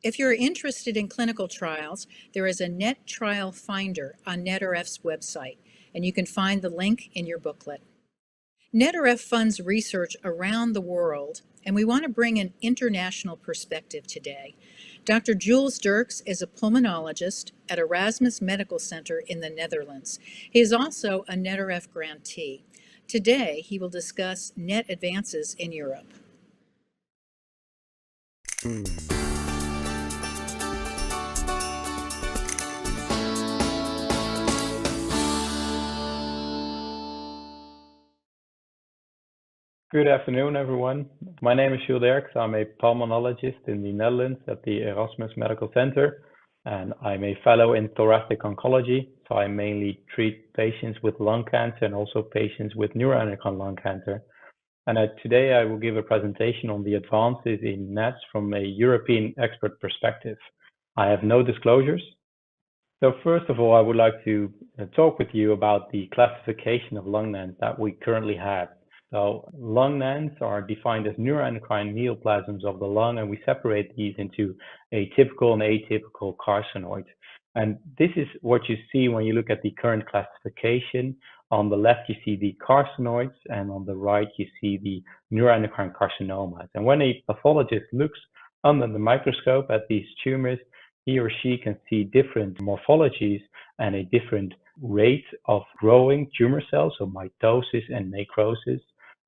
If you're interested in clinical trials, there is a NET Trial Finder on NETRF's website, and you can find the link in your booklet. NETRF funds research around the world, and we want to bring an international perspective today. Dr. Jules Derks is a pulmonologist at Erasmus Medical Center in the Netherlands. He is also a NETRF grantee. Today, he will discuss NET advances in Europe. Good afternoon, everyone. My name is Jules Derks. I'm a pulmonologist in the Netherlands at the Erasmus Medical Center, and I'm a fellow in thoracic oncology. So I mainly treat patients with lung cancer and also patients with neuroendocrine lung cancer. And today I will give a presentation on the advances in NETs from a European expert perspective. I have no disclosures. So first of all, I would like to talk with you about the classification of lung NANs that we currently have. So lung NANs are defined as neuroendocrine neoplasms of the lung, and we separate these into atypical and atypical carcinoids. And this is what you see when you look at the current classification. On the left, you see the carcinoids, and on the right, you see the neuroendocrine carcinomas. And when a pathologist looks under the microscope at these tumors, he or she can see different morphologies and a different rate of growing tumor cells, so mitosis and necrosis.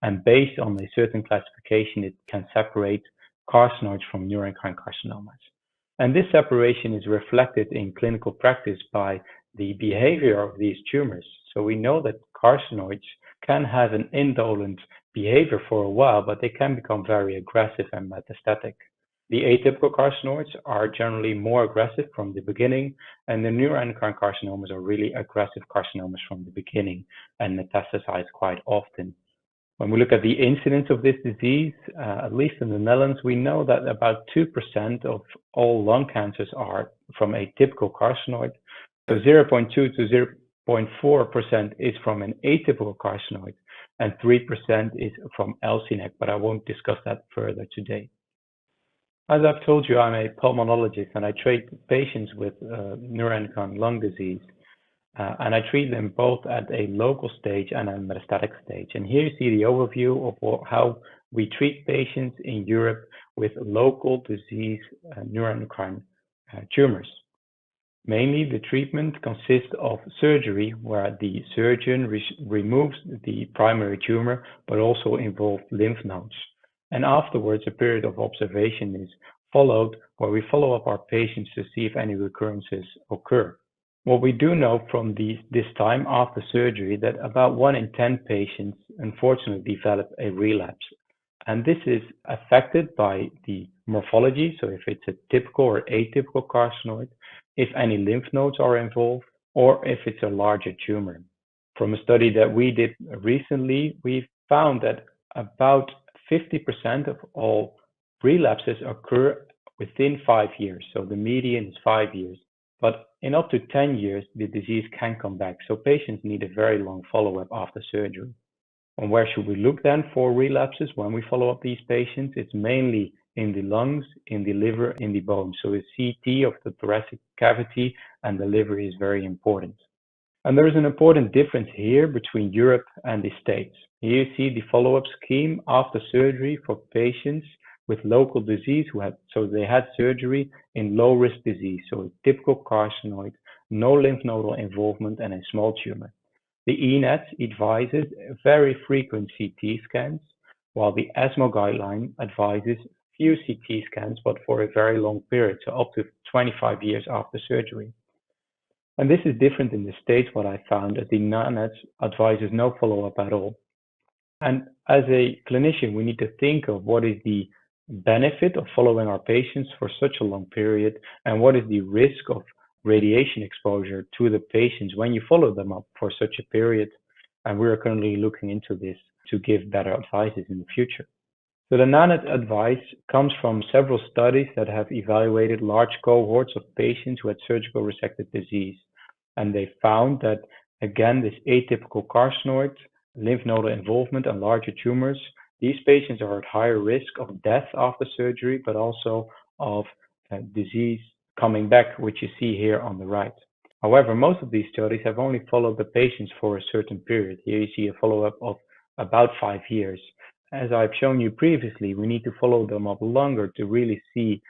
And based on a certain classification, it can separate carcinoids from neuroendocrine carcinomas. And this separation is reflected in clinical practice by the behavior of these tumors. So we know that carcinoids can have an indolent behavior for a while, but they can become very aggressive and metastatic. The atypical carcinoids are generally more aggressive from the beginning, and the neuroendocrine carcinomas are really aggressive carcinomas from the beginning and metastasize quite often. When we look at the incidence of this disease, at least in the Netherlands, we know that about 2% of all lung cancers are from a typical carcinoid. So 0.2 to 0.4% is from an atypical carcinoid, and 3% is from LCNEC, but I won't discuss that further today. As I've told you, I'm a pulmonologist, and I treat patients with neuroendocrine lung disease. And I treat them both at a local stage and a metastatic stage. And here you see the overview of how we treat patients in Europe with local disease neuroendocrine tumors. Mainly, the treatment consists of surgery, where the surgeon removes the primary tumor, but also involves lymph nodes. And afterwards, a period of observation is followed, where we follow up our patients to see if any recurrences occur. What we do know from this time after surgery that about 1 in 10 patients unfortunately develop a relapse. And this is affected by the morphology, so if it's a typical or atypical carcinoid, if any lymph nodes are involved, or if it's a larger tumor. From a study that we did recently, we found that about 50% of all relapses occur within 5 years, so the median is 5 years. But in up to 10 years, the disease can come back, so patients need a very long follow-up after surgery. And where should we look then for relapses when we follow up these patients? It's mainly in the lungs, in the liver, in the bones. So a CT of the thoracic cavity and the liver is very important. And there is an important difference here between Europe and the States. Here you see the follow-up scheme after surgery for patients with local disease they had surgery in low-risk disease, so a typical carcinoid, no lymph nodal involvement, and a small tumor. The ENET advises very frequent CT scans, while the ESMO guideline advises few CT scans, but for a very long period, so up to 25 years after surgery. And this is different in the States, what I found, as the NANET advises no follow-up at all. And as a clinician, we need to think of what is the benefit of following our patients for such a long period, and what is the risk of radiation exposure to the patients when you follow them up for such a period. And we're currently looking into this to give better advices in the future. So the NANET advice comes from several studies that have evaluated large cohorts of patients who had surgical resected disease. And they found that, again, this atypical carcinoid, lymph nodal involvement, and larger tumors, these patients are at higher risk of death after surgery, but also of disease coming back, which you see here on the right. However, most of these studies have only followed the patients for a certain period. Here you see a follow-up of about 5 years. As I've shown you previously, we need to follow them up longer to really see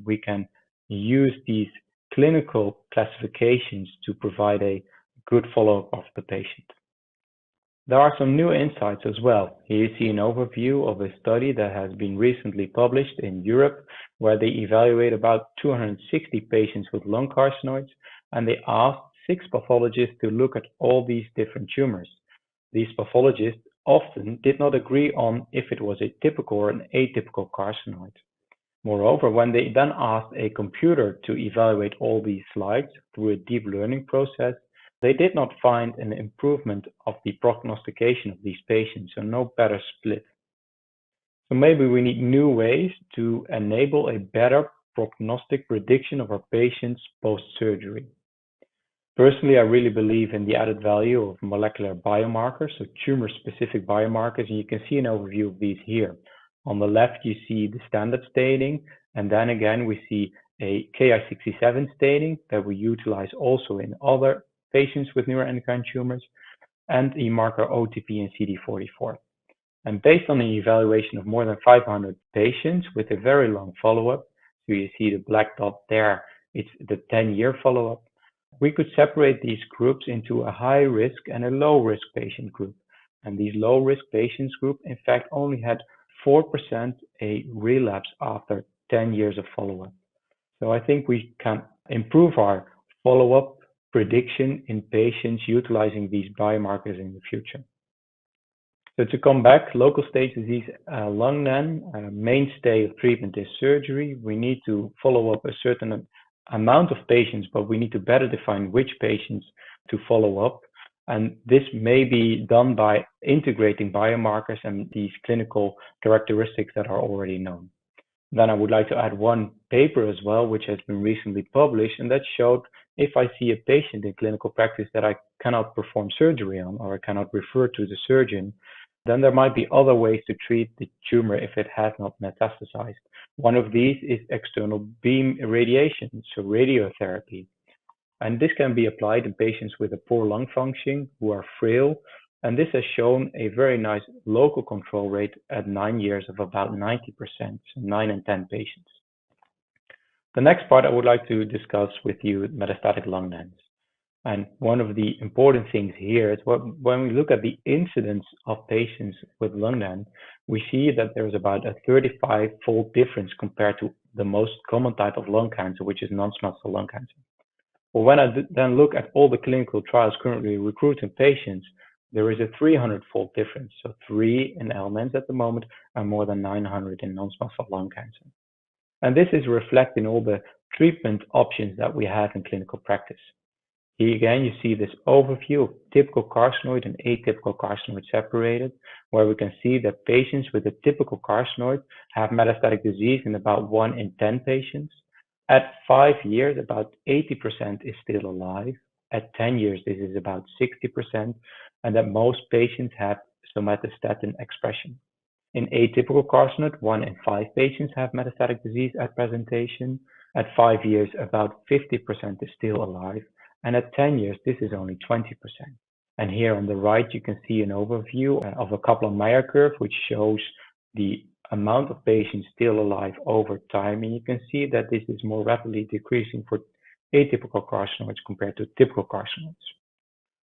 we can use these clinical classifications to provide a good follow-up of the patient. There are some new insights as well. Here you see an overview of a study that has been recently published in Europe, where they evaluate about 260 patients with lung carcinoids, and they asked 6 pathologists to look at all these different tumors. These pathologists often did not agree on if it was a typical or an atypical carcinoid. Moreover, when they then asked a computer to evaluate all these slides through a deep learning process, they did not find an improvement of the prognostication of these patients, so no better split. So maybe we need new ways to enable a better prognostic prediction of our patients post-surgery. Personally, I really believe in the added value of molecular biomarkers, so tumor-specific biomarkers, and you can see an overview of these here. On the left, you see the standard staining, and then again, we see a Ki-67 staining that we utilize also in other patients with neuroendocrine tumors, and the marker OTP and CD44. And based on an evaluation of more than 500 patients with a very long follow-up, so you see the black dot there, it's the 10-year follow-up, we could separate these groups into a high-risk and a low-risk patient group. And these low-risk patients group, in fact, only had 4% a relapse after 10 years of follow-up. So I think we can improve our follow-up prediction in patients utilizing these biomarkers in the future. So to come back, local stage disease lung then, mainstay of treatment is surgery. We need to follow up a certain amount of patients, but we need to better define which patients to follow up. And this may be done by integrating biomarkers and these clinical characteristics that are already known. Then I would like to add one paper as well, which has been recently published, and that showed if I see a patient in clinical practice that I cannot perform surgery on, or I cannot refer to the surgeon, then there might be other ways to treat the tumor if it has not metastasized. One of these is external beam irradiation, so radiotherapy. And this can be applied in patients with a poor lung function who are frail. And this has shown a very nice local control rate at 9 years of about 90%, so 9 in 10 patients. The next part I would like to discuss with you metastatic lung NANs. And one of the important things here is when we look at the incidence of patients with lung NAN, we see that there's about a 35-fold difference compared to the most common type of lung cancer, which is non-small cell lung cancer. Well, when I then look at all the clinical trials currently recruiting patients, there is a 300-fold difference. So 3 in LNANs at the moment and more than 900 in non-small cell lung cancer. And this is reflecting all the treatment options that we have in clinical practice. Here again, you see this overview of typical carcinoid and atypical carcinoid separated, where we can see that patients with a typical carcinoid have metastatic disease in about 1 in 10 patients. At 5 years, about 80% is still alive. At 10 years, this is about 60%, and that most patients have somatostatin expression. In atypical carcinoid, 1 in 5 patients have metastatic disease at presentation. At 5 years, about 50% is still alive, and at 10 years, this is only 20%. And here on the right, you can see an overview of a Kaplan-Meier curve, which shows the amount of patients still alive over time, and you can see that this is more rapidly decreasing for atypical carcinoids compared to typical carcinoids.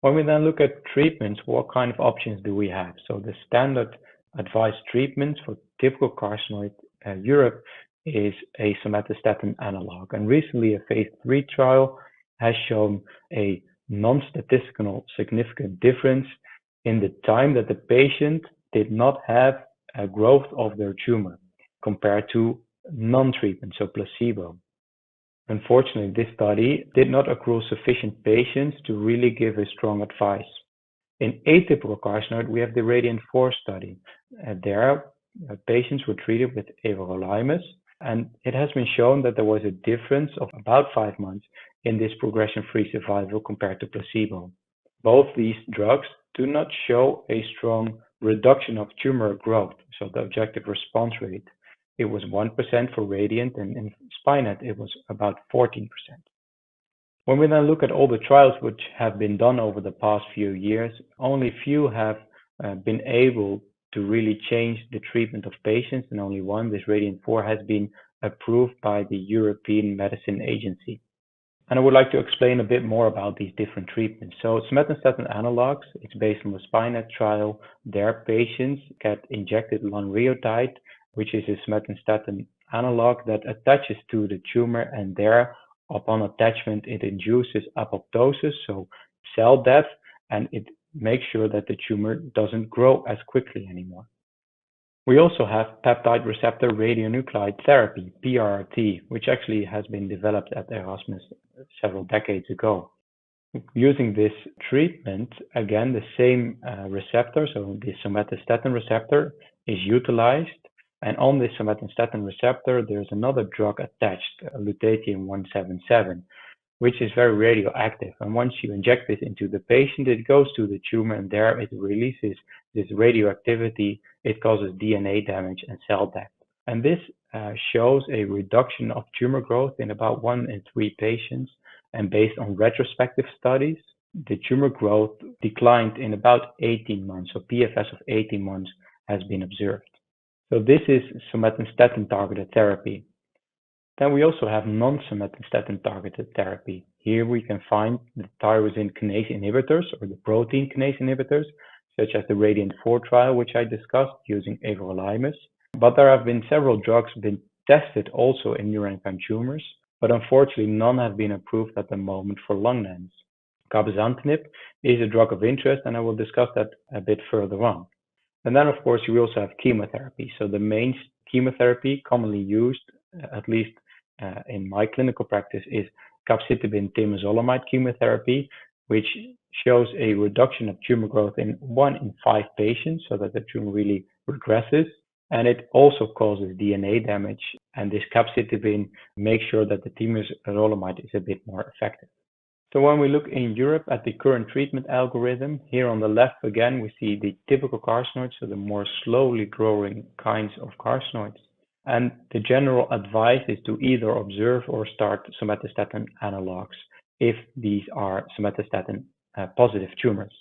When we then look at treatments, what kind of options do we have? So the standard advised treatment for typical carcinoid Europe is a somatostatin analog, and recently a phase 3 trial has shown a non-statistical significant difference in the time that the patient did not have a growth of their tumor compared to non-treatment, so placebo. Unfortunately, this study did not accrue sufficient patients to really give a strong advice. In atypical carcinoid, we have the RADIANT-4 study. There, patients were treated with everolimus, and it has been shown that there was a difference of about 5 months in this progression-free survival compared to placebo. Both these drugs do not show a strong reduction of tumor growth, so the objective response rate. it was 1% for radiant, and in SPINET it was about 14%. When we then look at all the trials which have been done over the past few years, only few have been able to really change the treatment of patients, and only one, this Radiant 4, has been approved by the European Medicine Agency. And I would like to explain a bit more about these different treatments. So somatostatin analogs, it's based on the SPINET trial. Their patients get injected lanreotide, which is a somatostatin analog that attaches to the tumor, and there, upon attachment, it induces apoptosis, so cell death, and it makes sure that the tumor doesn't grow as quickly anymore. We also have peptide receptor radionuclide therapy, PRRT, which actually has been developed at Erasmus several decades ago. Using this treatment, again, the same receptor, so the somatostatin receptor, is utilized. And on this somatostatin receptor, there's another drug attached, lutetium-177, which is very radioactive. And once you inject this into the patient, it goes to the tumor, and there it releases this radioactivity. It causes DNA damage and cell death. And this shows a reduction of tumor growth in about 1 in 3 patients. And based on retrospective studies, the tumor growth declined in about 18 months. So PFS of 18 months has been observed. So this is somatostatin targeted therapy. Then we also have non-somatostatin targeted therapy. Here we can find the tyrosine kinase inhibitors, or the protein kinase inhibitors, such as the Radiant 4 trial, which I discussed using everolimus. But there have been several drugs been tested also in neuroendocrine tumors, but unfortunately none have been approved at the moment for lung NAMs. Cabozantinib is a drug of interest, and I will discuss that a bit further on. And then, of course, you also have chemotherapy. So the main chemotherapy commonly used, at least in my clinical practice, is capecitabine temozolomide chemotherapy, which shows a reduction of tumor growth in 1 in 5 patients, so that the tumor really regresses. And it also causes DNA damage, and this capecitabine makes sure that the temozolomide is a bit more effective. So when we look in Europe at the current treatment algorithm, here on the left again we see the typical carcinoids, so the more slowly growing kinds of carcinoids. And the general advice is to either observe or start somatostatin analogs if these are somatostatin positive tumors.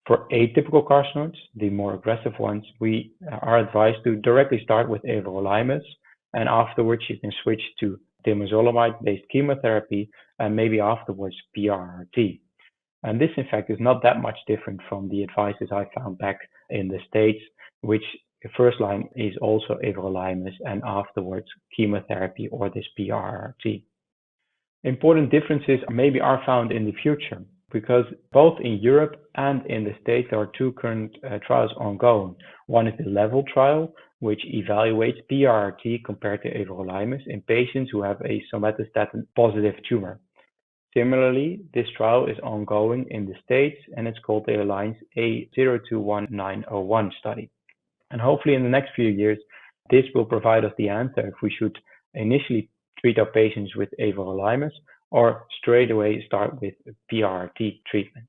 For atypical carcinoids, the more aggressive ones, we are advised to directly start with everolimus, and afterwards you can switch to temozolomide-based chemotherapy, and maybe afterwards PRRT. And this, in fact, is not that much different from the advices I found back in the States, which the first line is also everolimus, and afterwards chemotherapy or this PRRT. Important differences maybe are found in the future, because both in Europe and in the States there are 2 current trials ongoing. One is the LEVEL trial, which evaluates PRRT compared to everolimus in patients who have a somatostatin positive tumor. Similarly, this trial is ongoing in the States, and it's called the Alliance A021901 study. And hopefully in the next few years, this will provide us the answer if we should initially treat our patients with everolimus or straight away start with PRRT treatment.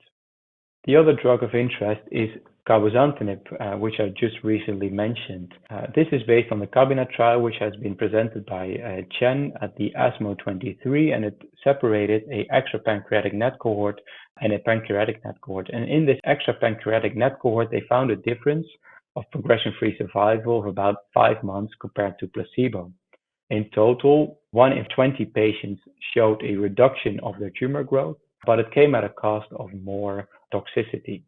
The other drug of interest is cabozantinib, which I just recently mentioned. This is based on the CABINET trial, which has been presented by Chen at the ESMO 23, and it separated a extrapancreatic NET cohort and a pancreatic NET cohort. And in this extrapancreatic NET cohort, they found a difference of progression-free survival of about 5 months compared to placebo. In total, 1 in 20 patients showed a reduction of their tumor growth, but it came at a cost of more toxicity.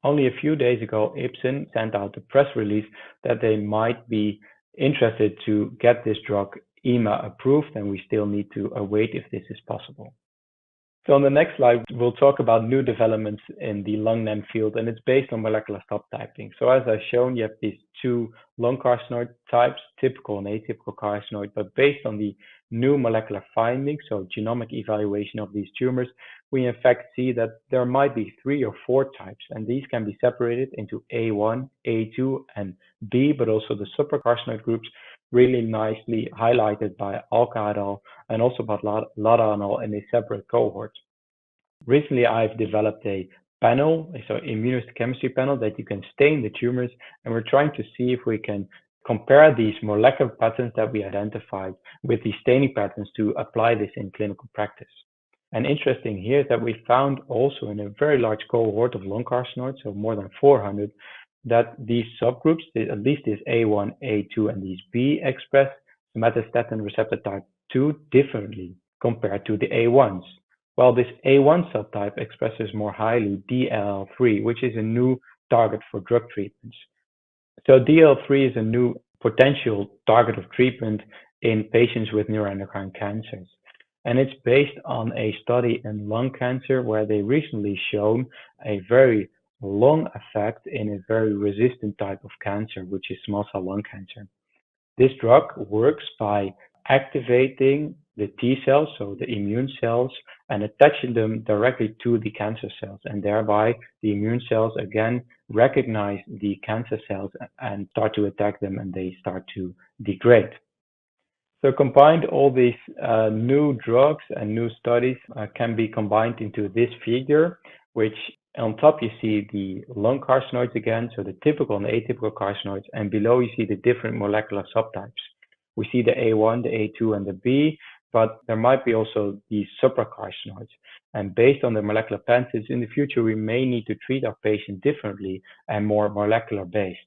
Only a few days ago, Ipsen sent out a press release that they might be interested to get this drug EMA approved, and we still need to await if this is possible. So on the next slide, we'll talk about new developments in the lung NAM field, and it's based on molecular subtyping. So as I've shown, you have these 2 lung carcinoid types, typical and atypical carcinoid, but based on the new molecular findings, so genomic evaluation of these tumors, we in fact see that there might be 3 or 4 types, and these can be separated into A1, A2, and B, but also the supracarcinoid groups, really nicely highlighted by Alka et al. And also by Lada et al. In a separate cohort. Recently, I've developed a panel, so immunohistochemistry panel, that you can stain the tumors, and we're trying to see if we can compare these molecular patterns that we identified with these staining patterns to apply this in clinical practice. And interesting here is that we found also in a very large cohort of lung carcinoids, so more than 400, that these subgroups, at least this A1, A2, and these B, express somatostatin receptor type 2 differently compared to the A1s. While this A1 subtype expresses more highly DLL3, which is a new target for drug treatments. So DLL3 is a new potential target of treatment in patients with neuroendocrine cancers. And it's based on a study in lung cancer where they recently shown a very long effect in a very resistant type of cancer, which is small cell lung cancer. This drug works by activating the T cells, so the immune cells, and attaching them directly to the cancer cells. And thereby, the immune cells again recognize the cancer cells and start to attack them, and they start to degrade. So combined, all these new drugs and new studies can be combined into this figure, which on top you see the lung carcinoids again, so the typical and atypical carcinoids, and below you see the different molecular subtypes. We see the A1, the A2, and the B, but there might be also these supracarcinoids. And based on the molecular patterns, in the future we may need to treat our patient differently and more molecular based.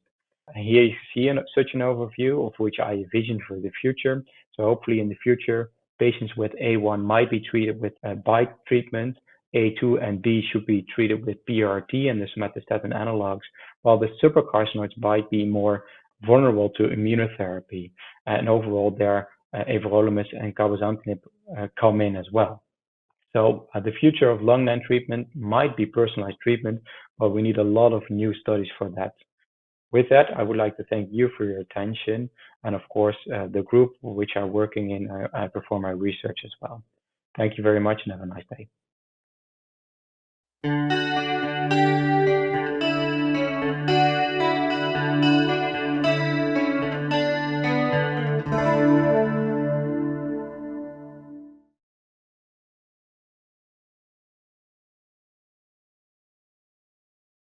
And here you see such an overview of which I envision for the future. So hopefully in the future, patients with A1 might be treated with a BiTE treatment. A2 and B should be treated with PRRT and the somatostatin analogs, while the supracarcinoids might be more vulnerable to immunotherapy. And overall, there everolimus and cabozantinib come in as well. So the future of lung NAND treatment might be personalized treatment, but we need a lot of new studies for that. With that, I would like to thank you for your attention, and of course, the group which I'm working in, I perform my research as well. Thank you very much and have a nice day.